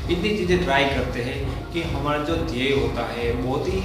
इतनी चीज़ें ट्राई करते हैं कि हमारा जो ध्येय होता है बहुत ही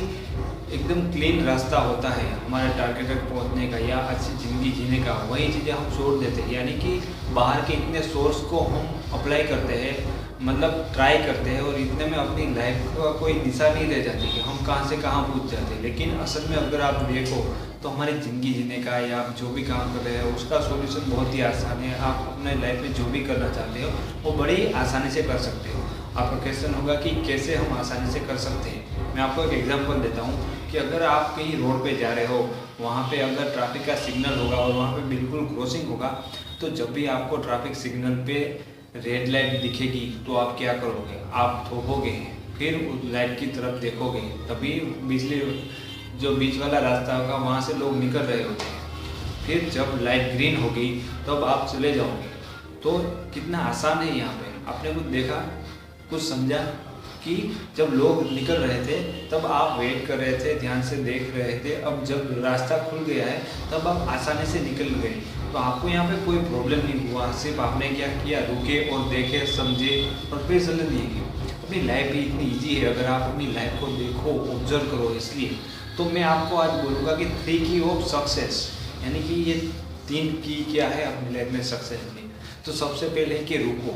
एकदम क्लीन रास्ता होता है हमारे टारगेट तक पहुंचने का या अच्छी ज़िंदगी जीने का, वही चीज़ें हम छोड़ देते हैं। यानी कि बाहर के इतने सोर्स को हम अप्लाई करते हैं, मतलब ट्राई करते हैं, और इतने में अपनी लाइफ का कोई दिशा नहीं रह जाती कि हम कहाँ से कहाँ पहुँच जाते हैं। लेकिन असल में अगर आप देखो तो हमारी ज़िंदगी जीने का या आप जो भी काम कर रहे हो उसका सॉल्यूशन बहुत ही आसान है। आप अपने लाइफ में जो भी करना चाहते हो वो बड़ी आसानी से कर सकते हो। आपका क्वेश्चन होगा कि कैसे हम आसानी से कर सकते हैं। मैं आपको एक एग्जांपल देता हूँ कि अगर आप कहीं रोड पे जा रहे हो, वहाँ पे अगर ट्रैफिक का सिग्नल होगा और वहाँ पे बिल्कुल क्रॉसिंग होगा, तो जब भी आपको ट्रैफिक सिग्नल पे रेड लाइट दिखेगी तो आप क्या करोगे? आप थोपोगे, फिर उस लाइट की तरफ देखोगे, तभी बिजली जो बीच वाला रास्ता होगा वहाँ से लोग निकल रहे होते हैं। फिर जब लाइट ग्रीन होगी तब आप चले जाओगे। तो कितना आसान है यहाँ पे। आपने कुछ देखा, कुछ समझा कि जब लोग निकल रहे थे तब आप वेट कर रहे थे, ध्यान से देख रहे थे। अब जब रास्ता खुल गया है तब आप आसानी से निकल गए। तो आपको यहाँ पे कोई प्रॉब्लम नहीं हुआ, सिर्फ आपने क्या किया, रुके और देखे, समझे और फिर चलने दिए। अपनी लाइफ भी इतनी ईजी है अगर आप अपनी लाइफ को देखो, ऑब्जर्व करो। इसलिए तो मैं आपको आज बोलूँगा कि 3 की ऑफ सक्सेस, यानी कि ये 3 की क्या है अपनी लाइफ में सक्सेस में। तो सबसे पहले है कि रुको।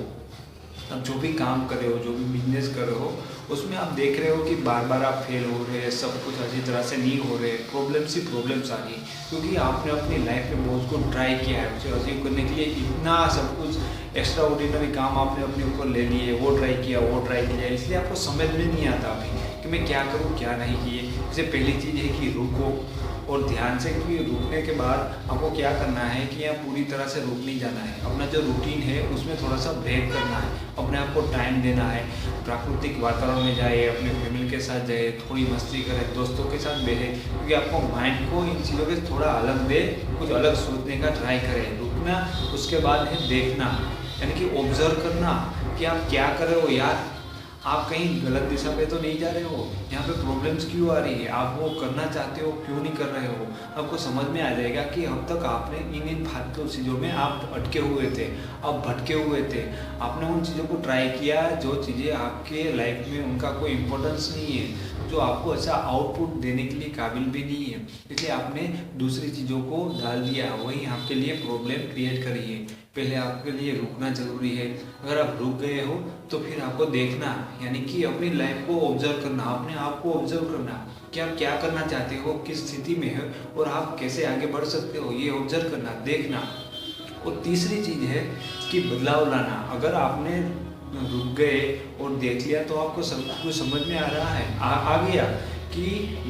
अब जो भी काम कर रहे हो, जो भी बिजनेस कर रहे हो, उसमें आप देख रहे हो कि बार बार आप फेल हो रहे हैं, सब कुछ अच्छी तरह से नहीं हो रहे, प्रॉब्लम्स ही प्रॉब्लम्स आ रही, क्योंकि आपने अपनी लाइफ में बहुत कुछ ट्राई किया है। उसे अचीव करने के लिए इतना सब कुछ एक्स्ट्रा ऑर्डिनरी काम आपने अपने ऊपर ले लिए, वो ट्राई किया, इसलिए आपको समझ में नहीं आता अभी कि मैं क्या करूँ क्या नहीं किए। इससे पहली चीज़ है कि रुको और ध्यान से, कि रुकने के बाद आपको क्या करना है कि यहाँ पूरी तरह से रुक नहीं जाना है। अपना जो रूटीन है उसमें थोड़ा सा ब्रेक करना है, अपने आप को टाइम देना है, प्राकृतिक वातावरण में जाए, अपने फैमिली के साथ जाए, थोड़ी मस्ती करें, दोस्तों के साथ बैठे, क्योंकि आपको माइंड को इन चीज़ों के थोड़ा अलग दे, कुछ अलग सोचने का ट्राई करें। रुकना, उसके बाद है देखना, यानी कि ऑब्जर्व करना कि आप क्या कर रहे हो यार, आप कहीं गलत दिशा पे तो नहीं जा रहे हो, यहाँ पे प्रॉब्लम्स क्यों आ रही है, आप वो करना चाहते हो क्यों नहीं कर रहे हो। आपको समझ में आ जाएगा कि अब तक आपने इन फालतू चीज़ों में आप अटके हुए थे, आप भटके हुए थे। आपने उन चीज़ों को ट्राई किया जो चीज़ें आपके लाइफ में उनका कोई इम्पोर्टेंस नहीं है, जो आपको अच्छा आउटपुट देने के लिए काबिल भी नहीं है, इसलिए आपने दूसरी चीज़ों को डाल दिया, वही आपके लिए प्रॉब्लम क्रिएट करी है। पहले आपके लिए रुकना ज़रूरी है। अगर आप रुक गए हो तो फिर आपको देखना, यानी कि अपनी लाइफ को ऑब्जर्व करना, अपने आप को ऑब्जर्व करना कि आप क्या करना चाहते हो, किस स्थिति में है और आप कैसे आगे बढ़ सकते हो, ये ऑब्जर्व करना, देखना। और तीसरी चीज़ है कि बदलाव लाना। अगर आपने रुक गए और देख लिया तो आपको सब कुछ समझ में आ रहा है, आ गया कि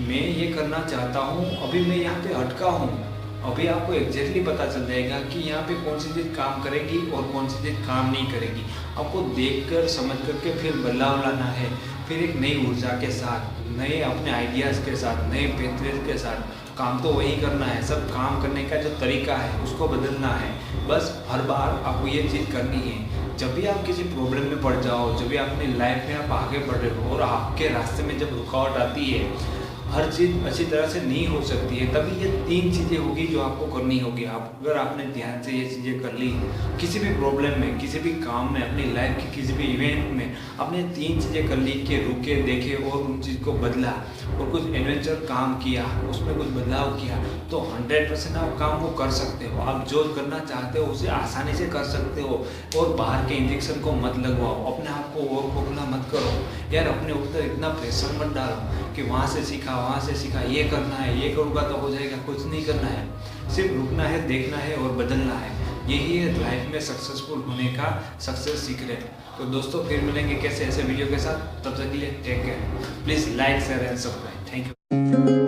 मैं ये करना चाहता हूँ, अभी मैं यहाँ पे अटका हूँ। अभी आपको एग्जैक्टली पता चल जाएगा कि यहाँ पे कौन सी चीज़ काम करेगी और कौन सी चीज़ काम नहीं करेगी। आपको देखकर समझ करके फिर बदलाव लाना है, फिर एक नई ऊर्जा के साथ, नए अपने आइडियाज़ के साथ, नए पैंतरे के साथ काम तो वही करना है। सब काम करने का जो तरीका है उसको बदलना है। बस हर बार आपको ये चीज़ करनी है। जब भी आप किसी प्रॉब्लम में पड़ जाओ, जब भी अपनी लाइफ में आप आगे बढ़ रहे हो और आपके रास्ते में जब रुकावट आती है, हर चीज़ अच्छी तरह से नहीं हो सकती है, तभी ये 3 चीज़ें होगी जो आपको करनी होगी। आप अगर आपने ध्यान से ये चीज़ें कर ली, किसी भी प्रॉब्लम में, किसी भी काम में, अपनी लाइफ के किसी भी इवेंट में आपने 3 चीज़ें कर ली कि रुके, देखे और उन चीज़ को बदला और कुछ एडवेंचर काम किया, उसमें कुछ बदलाव किया, तो 100% आप काम वो कर सकते हो। आप जो करना चाहते हो उसे आसानी से कर सकते हो। और बाहर के इंजेक्शन को मत लगवाओ, अपने आप को और खोखला मत करो यार, अपने ऊपर इतना प्रेशर मत डालो कि वहाँ से सीखा, ये करना है, ये करूँगा तो हो जाएगा। कुछ नहीं करना है, सिर्फ रुकना है, देखना है और बदलना है। यही है लाइफ में सक्सेसफुल होने का सक्सेस सीक्रेट। तो दोस्तों फिर मिलेंगे कैसे ऐसे वीडियो के साथ, तब तक के लिए take care. Please like, share and subscribe. Thank you.